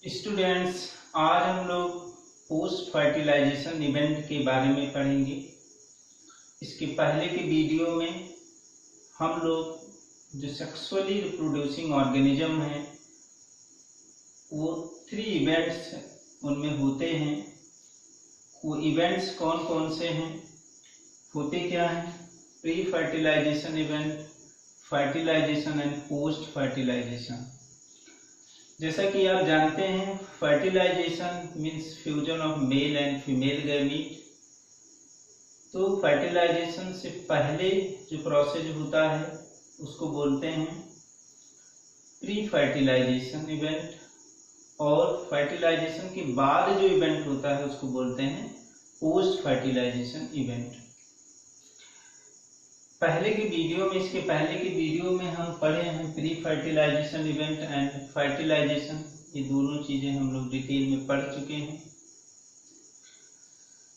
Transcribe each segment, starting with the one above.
Students, आज हम लोग पोस्ट फर्टिलाइजेशन इवेंट के बारे में पढ़ेंगे। इसके पहले के वीडियो में हम लोग जो सेक्सुअली रिप्रोड्यूसिंग ऑर्गेनिज्म हैं वो 3 इवेंट्स उनमें होते हैं। वो इवेंट्स कौन कौन से हैं, होते क्या हैं? Pre fertilisation event, fertilisation and post fertilisation. जैसा कि आप जानते हैं, fertilisation means fusion of male and female gamete. तो फर्टिलाइजेशन से पहले जो प्रोसेस होता है उसको बोलते हैं प्री फर्टिलाइजेशन इवेंट, और फर्टिलाइजेशन के बाद जो इवेंट होता है उसको बोलते हैं पोस्ट फर्टिलाइजेशन इवेंट। इसके पहले के वीडियो में हम पढ़े हैं pre fertilisation event and fertilisation. ये दोनों चीजें हम लोग डिटेल में पढ़ चुके हैं।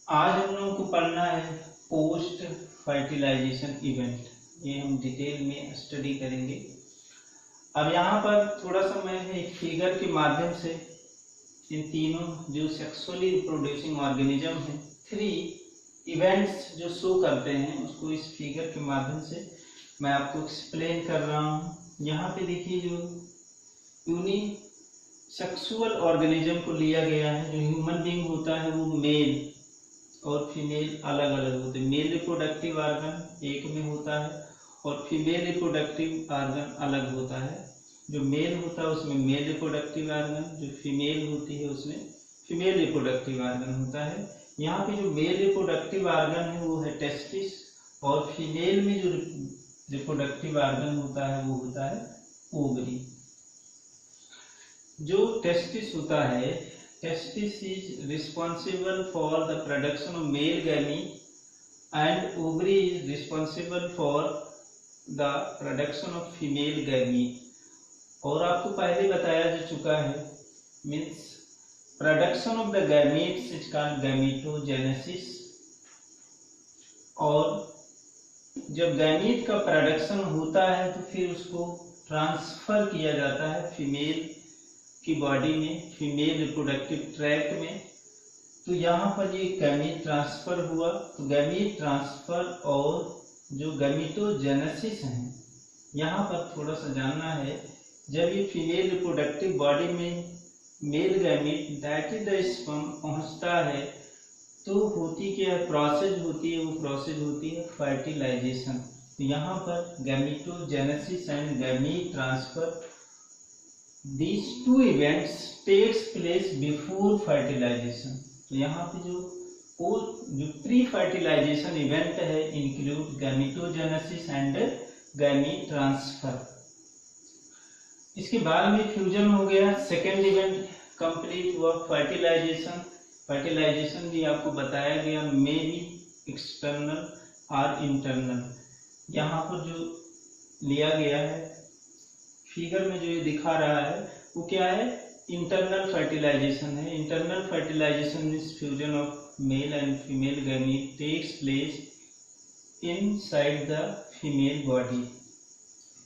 आज हम लोगों को पढ़ना है पोस्ट फर्टिलाइजेशन इवेंट। ये हम डिटेल में स्टडी करेंगे। अब यहाँ पर थोड़ा सा मैं एक फिगर के माध्यम से इन तीनों जो सेक्सुअली रिप्रोड्यूसिंग ऑर्गेनिज्म हैं 3 इवेंट्स जो शो करते हैं उसको इस फिगर के माध्यम से मैं आपको एक्सप्लेन कर रहा हूँ। यहाँ पे देखिए, जो यूनिसेक्सुअल ऑर्गेनिज्म को लिया गया है। जो ह्यूमन बीइंग होता है वो मेल और फीमेल अलग अलग होते हैं। मेल रिप्रोडक्टिव ऑर्गन एक में होता है और फीमेल रिप्रोडक्टिव ऑर्गन अलग होता है। जो मेल होता है उसमें मेल रिप्रोडक्टिव ऑर्गन, जो फीमेल होती है उसमें फीमेल रिप्रोडक्टिव ऑर्गन होता है। यहाँ पे जो मेल रिप्रोडक्टिव ऑर्गन है वो है टेस्टिस, और फीमेल में जो रिप्रोडक्टिव ऑर्गन होता है वो होता है ओवरी। जो टेस्टिस होता है, testis is responsible for the production of male gamete and ovary is responsible for the production of female gamete. और आपको पहले बताया जा चुका है, means production of the gametes is called gametogenesis. और जब गैमीट का प्रोडक्शन होता है तो फिर उसको ट्रांसफर किया जाता है फीमेल की बॉडी में, फीमेल रिप्रोडक्टिव ट्रैक्ट में। तो यहाँ पर ये गैमीट ट्रांसफर हुआ। तो गैमीट ट्रांसफर और जो गैमीटोजेनेसिस है, यहाँ पर थोड़ा सा जानना है। जब ये फीमेल रिप्रोडक्टिव बॉडी में male gamete that is the sperm पहुंचता है तो होती क्या है, प्रोसेस होती है, वो प्रोसेस होती है फर्टिलाइजेशन। तो यहाँ पर gametogenesis and gamete transfer, these 2 events takes place before fertilization। तो यहाँ पे जो प्री फर्टिलाइजेशन इवेंट है इंक्लूड गैमीटोजेनेसिस एंड गैमीट ट्रांसफर। इसके बाद में फ्यूजन हो गया, सेकेंड इवेंट कंप्लीट हुआ फर्टिलाइजेशन। फर्टिलाइजेशन भी आपको बताया गया, मे बी एक्सटर्नल और इंटरनल। यहाँ पर जो लिया गया है फिगर में, जो ये दिखा रहा है वो क्या है, इंटरनल फर्टिलाइजेशन है। Internal fertilisation means fusion of male and female gamete takes place inside the female body.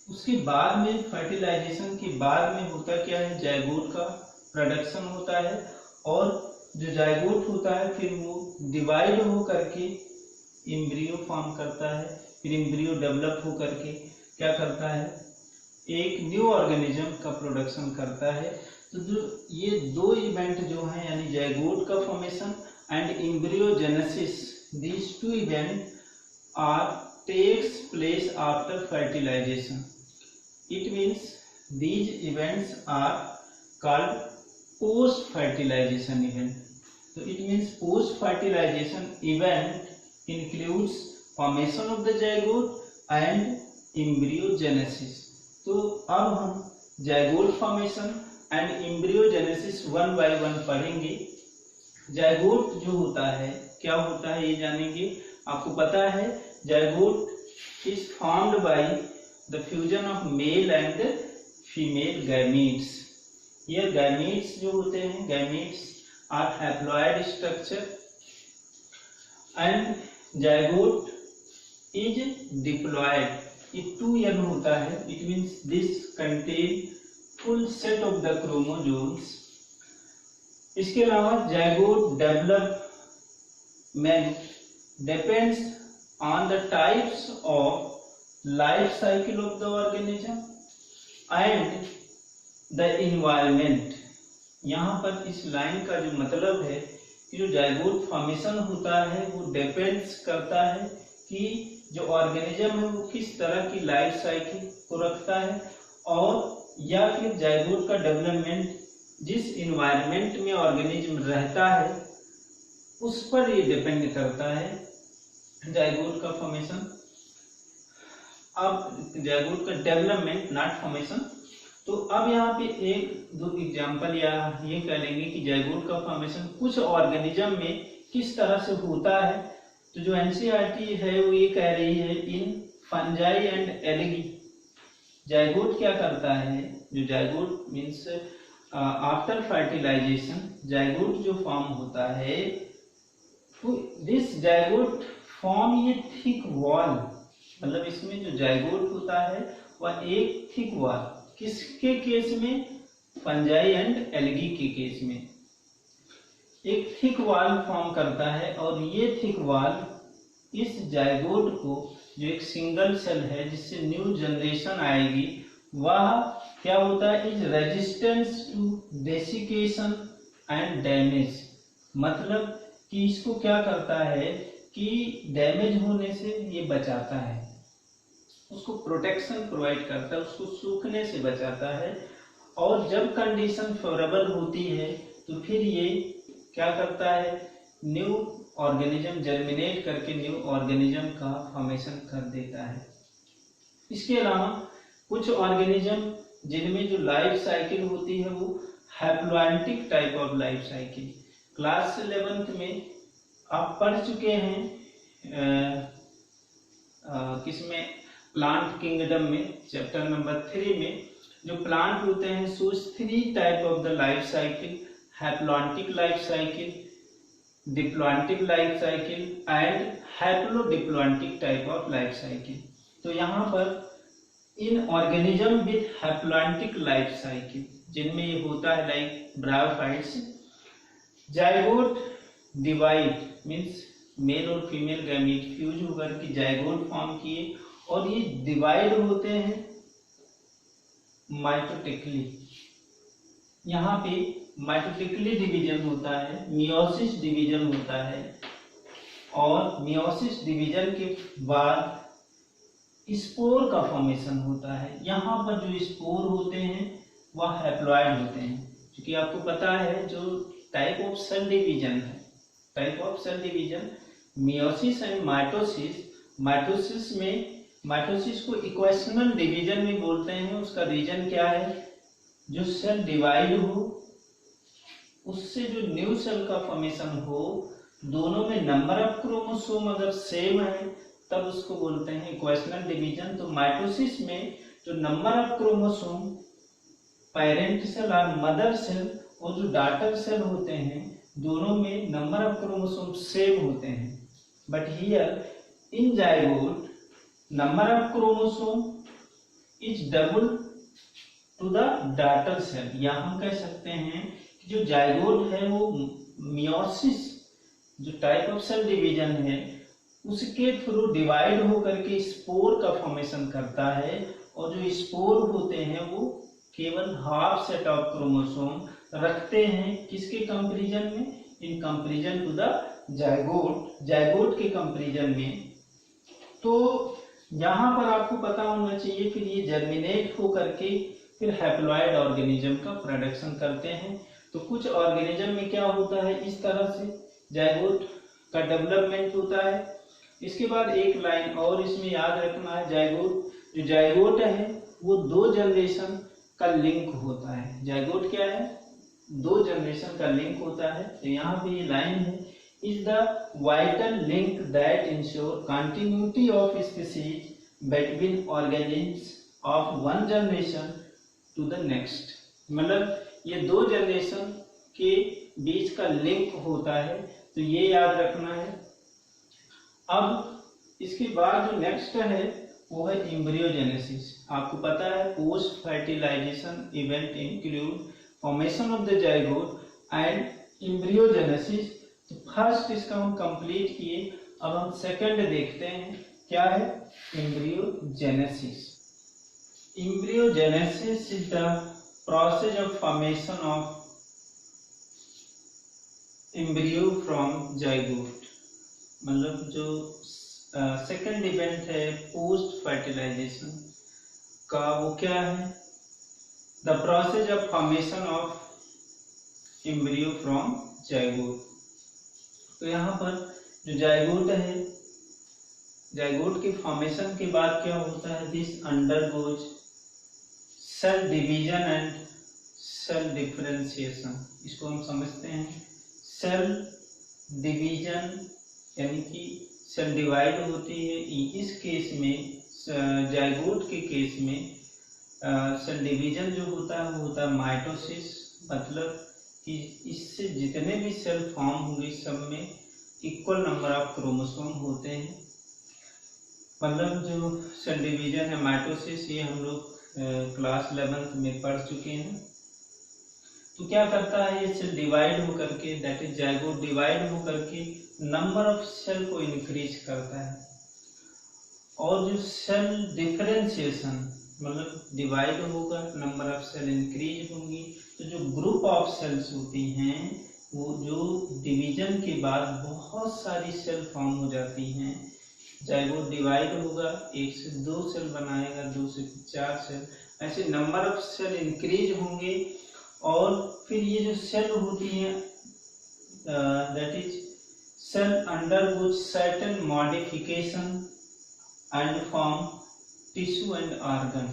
उसके बाद में फर्टिलाइजेशन के बाद में होता क्या है, जाइगोट का प्रोडक्शन होता है। और जो जाइगोट होता है फिर वो डिवाइड हो करके एम्ब्रियो फॉर्म करता है। फिर एम्ब्रियो डेवलप हो करके क्या करता है, एक न्यू ऑर्गेनिज्म का प्रोडक्शन करता है। तो जो ये 2 इवेंट जो हैं, यानी जाइगोट का formation and embryogenesis, these 2 event are takes place after fertilization. It means these events are called post fertilization event. So it means post fertilization event includes formation of the zygote and embryogenesis. तो अब हम zygote formation and embryogenesis 1 by 1 पढ़ेंगे। Zygote जो होता है क्या होता है ये जानेंगे। आपको पता है zygote is formed by the fusion of male and female gametes. ये gametes जो होते हैं, gametes are haploid structure and zygote is diploid. ये 2n होता है। It means this contain full set of the chromosomes इसके अलावा zygote development depends on the types of life cycle of the organism and the environment. यहाँ पर इस line का जो मतलब है कि जो जाइगोट फॉर्मेशन होता है वो डिपेंड्स करता है कि जो ऑर्गेनिज्म है वो किस तरह की लाइफ साइकिल को रखता है, और या फिर जाइगोट का डेवलपमेंट जिस इन्वायरमेंट में ऑर्गेनिज्म रहता है उस पर ये डिपेंड करता है जाइगोट का फॉर्मेशन। अब जाइगोट का डेवलपमेंट नॉट फॉर्मेशन। तो अब यहाँ पे एक दो एग्जांपल या ये कह लेंगे कि जाइगोट का फॉर्मेशन कुछ ऑर्गेनिज्म में किस तरह से होता है। तो जो एनसीईआरटी है वो ये कह रही है in fungi and algae zygote क्या करता है, जो zygote means after fertilisation zygote जो फॉर्म होता है तो दिस जाइगोट फॉर्म ये थिक वॉल, मतलब इसमें जो जाइगोट होता है वह एक थिक वॉल, किसके केस में, फंजाई एंड एल्गी के केस में एक थिक वॉल फॉर्म करता है। और ये थिक वॉल इस जाइगोट को, जो एक सिंगल सेल है जिससे न्यू जनरेशन आएगी, वह क्या होता है, is resistance to desiccation and damage, मतलब कि इसको क्या करता है कि डैमेज होने से ये बचाता है, उसको प्रोटेक्शन प्रोवाइड करता है, उसको सूखने से बचाता है। और जब कंडीशन फेवरेबल होती है तो फिर ये क्या करता है, न्यू ऑर्गेनिज्म जर्मिनेट करके न्यू ऑर्गेनिज्म का फॉर्मेशन कर देता है। इसके अलावा कुछ ऑर्गेनिज्म जिनमें जो लाइफ साइकिल होती है वो haplontic type of life cycle, class 11th में आप पढ़ चुके हैं किसमें, प्लांट किंगडम में चैप्टर नंबर 3 में जो प्लांट होते हैं shows 3 type of the life cycle, haplontic life cycle, diplontic life cycle and haplodiplontic type of life cycle. तो यहाँ पर in organism with haplontic life cycle जिनमें ये होता है like bryophytes, zygote divide means male और फीमेल गैमीट फ्यूज होकर के जाइगोट फॉर्म किए और ये डिवाइड होते हैं माइटोटिकली। यहाँ पे माइटोटिकली डिवीजन होता है, मियोसिस डिवीजन होता है, और मियोसिस डिवीजन के बाद स्पोर का फॉर्मेशन होता है। यहाँ पर जो स्पोर होते हैं वह हैप्लॉइड होते हैं, क्योंकि आपको पता है जो टाइप ऑफ सेल डिवीजन है, type of cell division meiosis and mitosis. Mitosis में, माइटोसिस को इक्वेशनल डिवीजन में बोलते हैं। उसका रीजन क्या है, जो सेल डिवाइड हो उससे जो न्यू सेल का फॉर्मेशन हो, दोनों में नंबर ऑफ क्रोमोसोम अगर सेम है तब उसको बोलते हैं इक्वेशनल डिवीजन। तो माइटोसिस में जो number of chromosome parent cell और मदर सेल और जो डॉटर सेल होते हैं दोनों में नंबर ऑफ क्रोमोसोम सेम होते हैं। But here in zygote number of chromosome is double to the daughter cell, या हम कह सकते हैं कि जो जाइगोट है वो मियोसिस जो टाइप ऑफ सेल डिवीजन है उसके थ्रू डिवाइड होकर के स्पोर का फॉर्मेशन करता है। और जो स्पोर होते हैं वो केवल हाफ सेट ऑफ क्रोमोसोम रखते हैं, किसके कंपैरिजन में, in comparison to the zygote, zygote के कंपैरिजन में। तो यहाँ पर आपको पता होना चाहिए फिर ये जर्मिनेट होकर के फिर हैप्लॉइड ऑर्गेनिज्म का प्रोडक्शन करते हैं। तो कुछ ऑर्गेनिज्म में क्या होता है, इस तरह से जाइगोट का डेवलपमेंट होता है। इसके बाद एक लाइन और इसमें याद रखना है, जाइगोट, जो जाइगोट है वो 2 जनरेशन का लिंक होता है। जाइगोट क्या है, 2 जनरेशन का लिंक होता है। तो यहाँ पे ये लाइन है, is the vital link that ensure continuity of species between organisms of one generation to the next, मतलब ये 2 जनरेशन के बीच का लिंक होता है। तो ये याद रखना है। अब इसके बाद जो नेक्स्ट है वो है एम्ब्रियोजेनेसिस। आपको पता है post fertilisation event include formation of the zygote and embryogenesis. तो फर्स्ट इसका हम कंप्लीट किए, अब हम सेकंड देखते हैं क्या है embryogenesis. Embryogenesis is the process of formation of embryo from zygote. मतलब जो सेकंड इवेंट है पोस्ट फर्टिलाइजेशन का, वो क्या है, the process of formation of embryo from zygote. तो यहाँ पर जो जाइगोट है, जाइगोट के फॉर्मेशन के बाद क्या होता है, this undergoes cell division and cell differentiation. इसको हम समझते हैं सेल डिवीजन, यानी कि सेल डिवाइड होती है। इस केस में जाइगोट के केस में सेल डिवीजन जो होता है वो होता है माइटोसिस। मतलब कि इससे जितने भी सेल फॉर्म होंगे सब में इक्वल नंबर ऑफ क्रोमोसोम होते हैं। मतलब जो सेल डिवीजन है माइटोसिस, ये हम लोग क्लास 11th में पढ़ चुके हैं। तो क्या करता है, ये सेल डिवाइड होकर के, दैट इज जाइगोट डिवाइड होकर के नंबर ऑफ सेल को इंक्रीज करता है। और जो सेल डिफरेंशिएशन, मतलब डिवाइड होगा, नंबर ऑफ सेल इंक्रीज होंगी, तो जो ग्रुप ऑफ सेल्स होती हैं वो जो डिवीजन के बाद बहुत सारी सेल फॉर्म हो जाती हैं। जाइगोट डिवाइड होगा, 1 से 2 सेल बनाएगा, 2 से 4 सेल, ऐसे नंबर ऑफ सेल इंक्रीज होंगे। और फिर ये जो सेल होती है that is cell undergoes certain modification and form tissue and organ.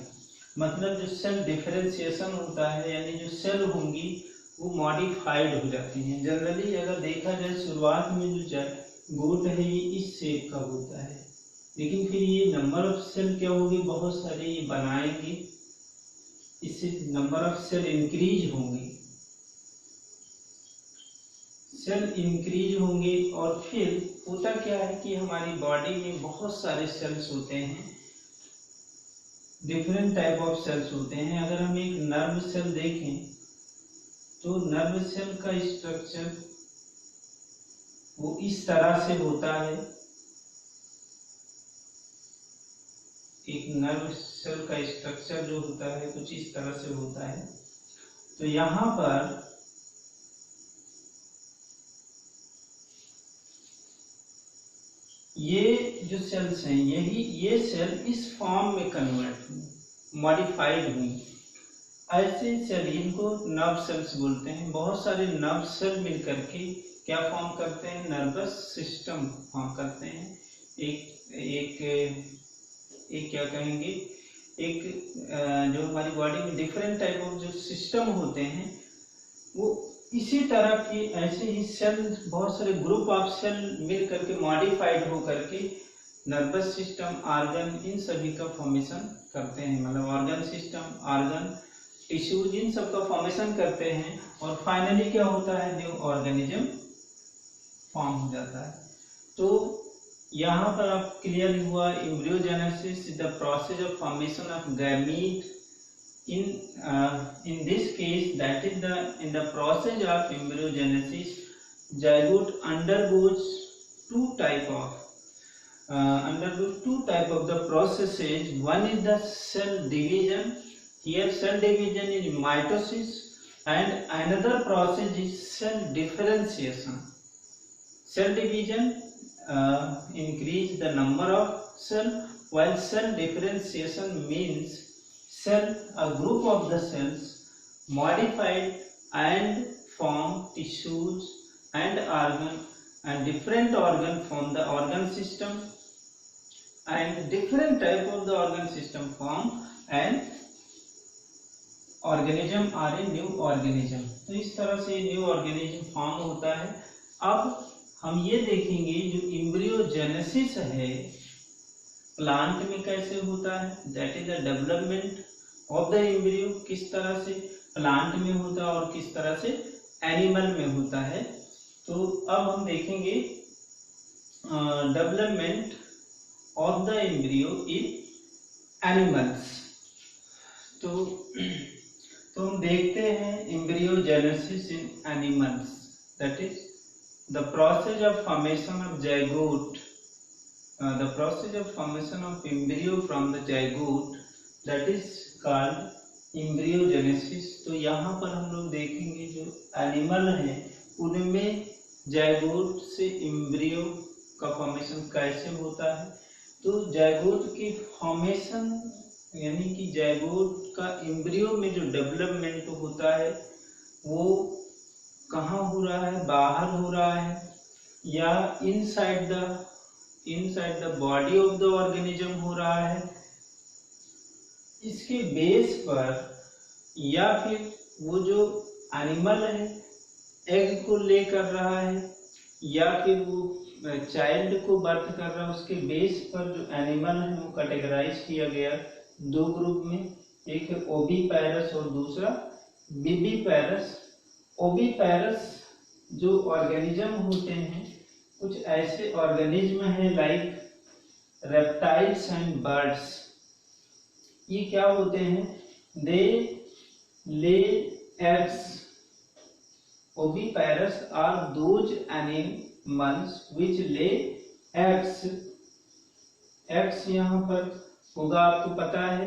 मतलब जो सेल डिफरेंशिएशन होता है, यानी जो सेल होंगी वो मॉडिफाइड हो जाती हैं। जनरली अगर देखा जाए शुरुआत में जो जाइगोट है ये इस शेप का होता है, लेकिन फिर ये नंबर ऑफ सेल क्या होगी, बहुत सारे ये बनाएंगे, इससे नंबर ऑफ सेल इंक्रीज होंगे, सेल इंक्रीज होंगे। और फिर होता क्या है कि हमारी बॉडी में बहुत सारे सेल्स होते हैं, डिफरेंट टाइप ऑफ सेल्स होते हैं। अगर हम एक नर्व सेल देखें तो नर्व सेल का स्ट्रक्चर वो इस तरह से होता है। एक नर्व सेल का स्ट्रक्चर जो होता है कुछ इस तरह से होता है। तो यहाँ पर ये जो सेल्स हैं, ये सेल इस फॉर्म में कन्वर्ट हुई, मॉडिफाइड हुई। ऐसे सेल, इनको नर्व सेल्स बोलते हैं। बहुत सारे नर्व सेल मिलकर के क्या फॉर्म करते हैं, नर्वस सिस्टम फॉर्म करते हैं। एक क्या कहेंगे, एक जो हमारी बॉडी में डिफरेंट टाइप ऑफ जो सिस्टम होते हैं वो इसी तरह की, ऐसे ही सेल, बहुत सारे ग्रुप ऑफ सेल मिल करके मॉडिफाइड हो करके नर्वस सिस्टम, ऑर्गन, इन सभी का फॉर्मेशन करते हैं। मतलब ऑर्गन सिस्टम, ऑर्गन, टिश्यूज, इन सब का फॉर्मेशन करते हैं। और फाइनली क्या होता है, न्यू ऑर्गेनिज्म फॉर्म हो जाता है। तो यहाँ पर आप क्लियर हुआ, embryogenesis is the process of formation of gamete. In this case, that is in the process of embryogenesis, zygote undergoes two type of the processes. One is the cell division. Here cell division is mitosis, and another process is cell differentiation. Cell division increase the number of cell, while cell differentiation means a group of the cells modified and form tissues and organ, and different organ form the organ system, and different type of the organ system form an organism or a new organism. तो इस तरह से new organism form होता है। अब हम ये देखेंगे जो एम्ब्रियोजेनेसिस है प्लांट में कैसे होता है, that is the development of the embryo. किस तरह से प्लांट में होता है और किस तरह से एनिमल में होता है। तो अब हम देखेंगे development of the embryo in animals. तो हम देखते हैं embryogenesis in animals. that is the process of formation of zygote, the process of formation of embryo from the zygote, that is called embryogenesis। तो यहाँ पर हम लोग देखेंगे जो एनिमल हैं उनमें zygote से embryo का फॉर्मेशन कैसे होता है। तो zygote की फॉर्मेशन यानी कि zygote का embryo में जो डेवलपमेंट होता है वो कहाँ हो रहा है, बाहर हो रहा है या inside the body of the organism हो रहा है, इसके बेस पर, या फिर वो जो एनिमल है एग को ले कर रहा है या फिर वो चाइल्ड को बर्थ कर रहा है, उसके बेस पर जो एनिमल है वो कैटेगराइज किया गया दो ग्रुप में, एक है ओविपेरस और दूसरा विविपेरस। ओविपेरस जो ऑर्गेनिज्म होते हैं, कुछ ऐसे ऑर्गेनिज्म हैं लाइक रेप्टाइल्स एंड बर्ड्स, ये क्या होते हैं, they lay eggs. Oviparous are those animals which lay eggs. Eggs यहाँ पर होगा, आपको पता है,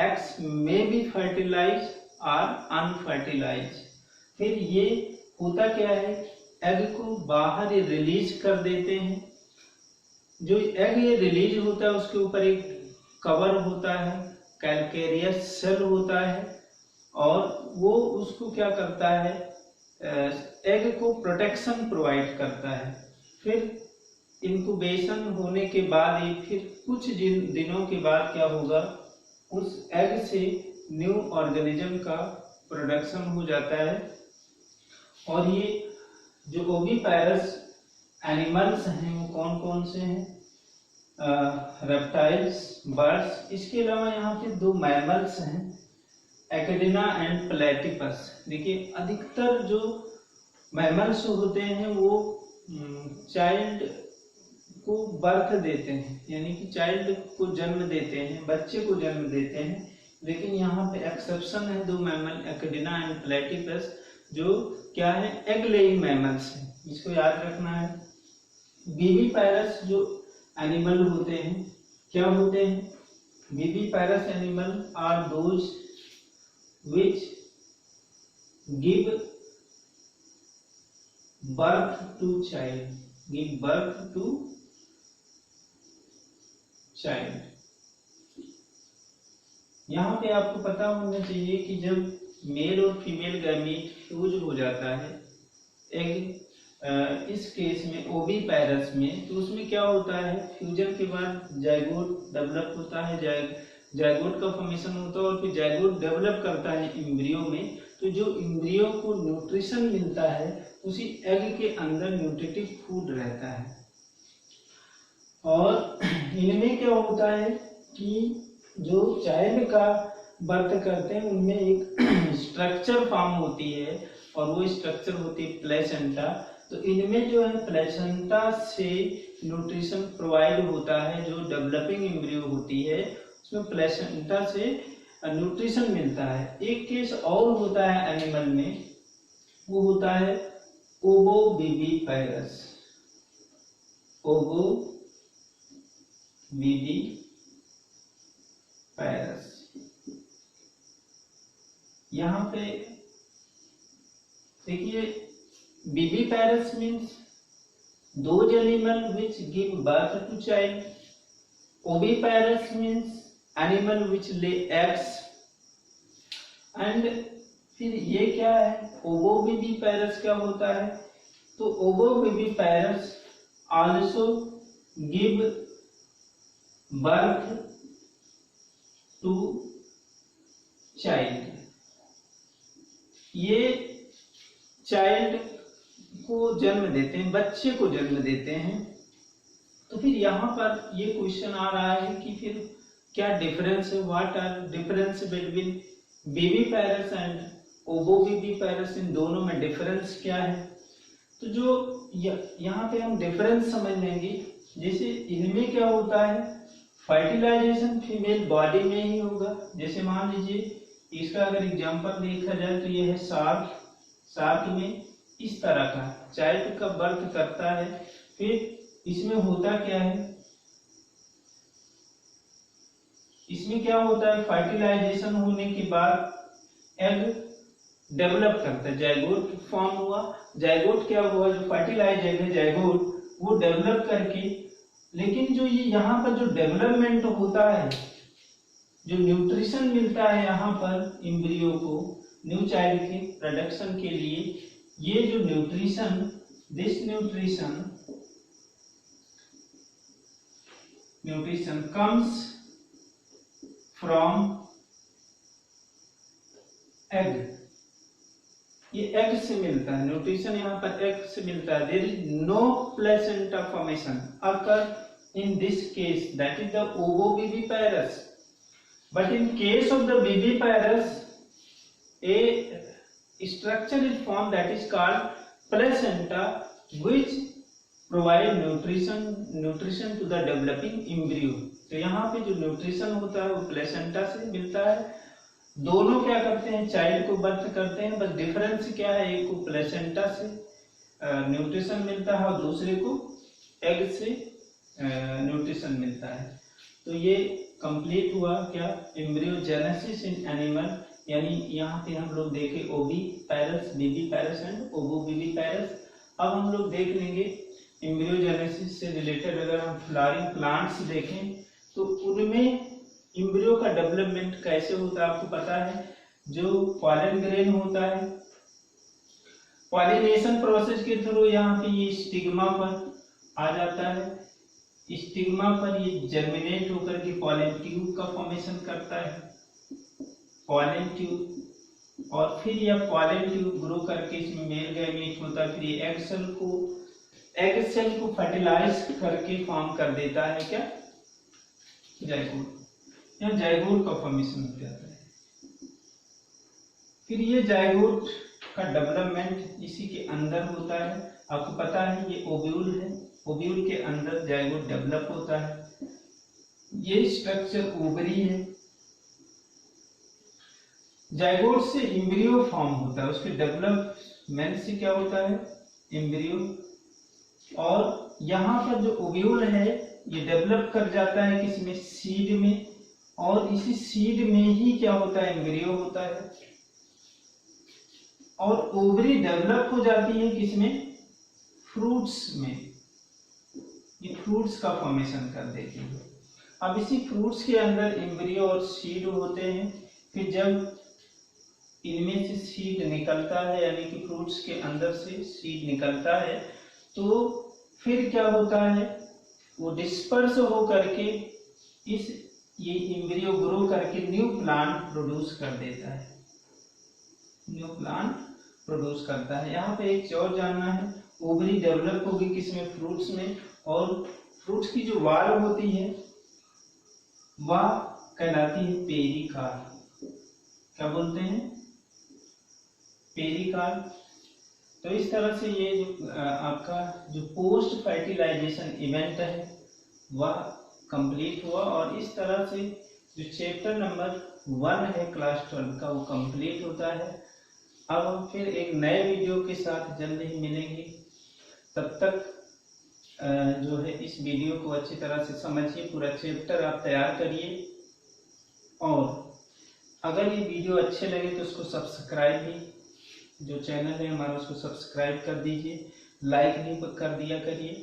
एग्स में बी फर्टिलाइज और अनफर्टिलाइज। फिर ये होता क्या है, एग को बाहर रिलीज कर देते हैं। जो एग ये रिलीज होता है उसके ऊपर एक कवर होता है, कैल्केरियस सेल होता है, और वो उसको क्या करता है, एग को प्रोटेक्शन प्रोवाइड करता है। फिर इंक्यूबेशन होने के बाद ये फिर कुछ दिनों के बाद क्या होगा, उस एग से न्यू ऑर्गेनिज्म का प्रोडक्शन हो जाता है। और ये जो ओविपेरस एनिमल्स हैं वो कौन कौन से हैं, रेप्टाइल्स, बर्ड्स। इसके अलावा यहाँ पे दो मैमल्स हैं, एकेडिना एंड प्लेटिपस। देखिए अधिकतर जो मैमल्स होते हैं वो चाइल्ड को बर्थ देते हैं, यानी कि चाइल्ड को जन्म देते हैं, बच्चे को जन्म देते हैं। लेकिन यहाँ पे एक्सेप्शन है दो मैमल, एकेडिना एंड प्लेटिपस, जो क्या है, एग लेइंग मैमल्स हैं, इसको याद रखना है। विविपेरस जो एनिमल होते हैं क्या होते हैं, viviparous animal are those which give birth to child, give birth to child. यहाँ पे आपको पता होना चाहिए कि जब मेल और फीमेल गैमीट फ्यूज हो जाता है एग, इस केस में ओविपेरस में, तो उसमें क्या होता है, फ्यूजन के बाद जाइगोट डेवलप होता है, जाइगोट का फॉर्मेशन होता है और फिर जाइगोट डेवलप करता है एम्ब्रियो में। तो जो एम्ब्रियो को न्यूट्रिशन मिलता है उसी एग के अंदर न्यूट्रिटिव फूड रहता है। और इनमें क्या होता है कि जो चाइल्ड का बर्थ करते हैं उनमें एक स्ट्रक्चर फॉर्म होती है और वो स्ट्रक्चर होती है प्लेसेंटा। तो इनमें जो है प्लेसेंटा से न्यूट्रिशन प्रोवाइड होता है, जो डेवलपिंग एम्ब्रियो होती है उसमें प्लेसेंटा से न्यूट्रिशन मिलता है। एक केस और होता है एनिमल में, वो होता है ओवोविविपेरस। ओवोविविपेरस, यहाँ पे देखिए viviparous means those animal which give birth to child, oviparous means animal which lay eggs, and फिर ये क्या है, ओवोविविपेरस क्या होता है, तो ovoviviparous also give birth to child। ये चाइल्ड को जन्म देते हैं, बच्चे को जन्म देते हैं। तो फिर यहाँ पर ये क्वेश्चन आ रहा है कि फिर क्या डिफरेंस है, what are difference between viviparous and ovoviviparous, इन दोनों में डिफरेंस क्या है। तो जो यहाँ पे हम डिफरेंस समझ लेंगे, जैसे इनमें क्या होता है, फर्टिलाइजेशन फीमेल बॉडी में ही होगा। जैसे मान लीजिए इसका अगर एग्जांपल देखा जाए तो ये है शार्क। शार्क में इस तरह का चाइल्ड का बर्थ करता है। फिर इसमें होता क्या है, इसमें क्या होता है, फर्टिलाइजेशन होने के बाद एग डेवलप करता है, जाइगोट फॉर्म हुआ। जाइगोट क्या हुआ, जो फर्टिलाइज एग है जाइगोट, वो डेवलप करके, लेकिन जो ये यहाँ पर जो डेवलपमेंट होता है, जो न्यूट्रिशन मिलता है यहाँ पर एम्ब्रियो को न्यू चाइल्ड के प्रोडक्शन के लिए, ये जो nutrition, this nutrition comes from egg, ये एग से मिलता है, न्यूट्रिशन यहाँ पर एग से मिलता है। There is no placenta formation occur in this case, that is the ovoviviparous, but in case of the viviparous a structure is formed that is called placenta, which provide nutrition to the developing embryo। तो यहाँ पे जो nutrition होता है वो placenta से मिलता है। दोनों क्या करते हैं, चाइल्ड को बर्थ करते हैं, बस डिफरेंस क्या है, एक को प्लेसेंटा से न्यूट्रिशन मिलता है और दूसरे को एग से न्यूट्रिशन मिलता है। तो ये कंप्लीट हुआ क्या, एम्ब्रियोजेनेसिस इन एनिमल, यानी यहाँ पे हम लोग देखे ओविपायरस, विविपायरस एंड ओवोविविपायरस। अब हम लोग देख लेंगे एम्ब्रियोजेनेसिस से रिलेटेड, अगर हम फ्लावरिंग प्लांट्स देखें तो उनमें एम्ब्रियो का डेवलपमेंट कैसे होता है, आपको पता है। जो पॉलन ग्रेन होता है, पॉलिनेशन प्रोसेस के थ्रू यहाँ पे ये स्टिग्मा पर आ जाता है, स्टिग्मा पर ये जर्मिनेट होकर के पॉलन ट्यूब का फॉर्मेशन करता है, पॉलन ट्यूब, और फिर यह पॉलन ट्यूब ग्रो करके इसमें मेल गैमीट होता है, फिर ये एग सेल को फर्टिलाइज करके फॉर्म कर देता है क्या, जाइगोट, यहाँ जाइगोट का फॉर्मेशन हो जाता है। फिर ये जाइगोट का डेवलपमेंट इसी के अंदर होता है, आपको पता है ये ओव्यूल है, ओव्यूल के अंदर जाइगोट डेवलप होता है। ये स्ट्रक्चर ओवरी है, जाइगोट से एम्ब्रियो फॉर्म होता है, उसके डेवलपमेंट से क्या होता है, एम्ब्रियो, और यहाँ पर जो ओव्यूल है ये डेवलप कर जाता है किसमें, सीड में, और इसी सीड में ही क्या होता है, एम्ब्रियो होता है, और ओवरी डेवलप हो जाती है किसमें, फ्रूट्स में, ये फ्रूट्स का फॉर्मेशन कर देती है। अब इसी फ्रूट्स के अंदर एम्ब्रियो और सीड होते हैं। फिर जब इनमें से सीड निकलता है, यानी कि फ्रूट्स के अंदर से सीड निकलता है, तो फिर क्या होता है, वो डिस्पर्स हो करके ये एम्ब्रियो ग्रो करके न्यू प्लांट प्रोड्यूस कर देता है, न्यू प्लांट प्रोड्यूस करता है। यहाँ पे एक और जानना है, ओवरी डेवलप होगी किसमें, फ्रूट्स में, और फ्रूट्स की जो वाल होती है वह कहलाती है पेरिकार्ड, क्या बोलते हैं, पेरिकार्ड। तो इस तरह से ये जो आपका जो पोस्ट फर्टिलाइजेशन इवेंट है वह कंप्लीट हुआ, और इस तरह से जो चैप्टर नंबर 1 है क्लास 12 का वो कंप्लीट होता है। अब हम फिर एक नए वीडियो के साथ जल्द ही मिलेंगे, तब तक जो है इस वीडियो को अच्छी तरह से समझिए, पूरा चैप्टर आप तैयार करिए, और अगर ये वीडियो अच्छे लगे तो उसको सब्सक्राइब भी, जो चैनल है हमारा उसको सब्सक्राइब कर दीजिए, लाइक भी कर दिया करिए।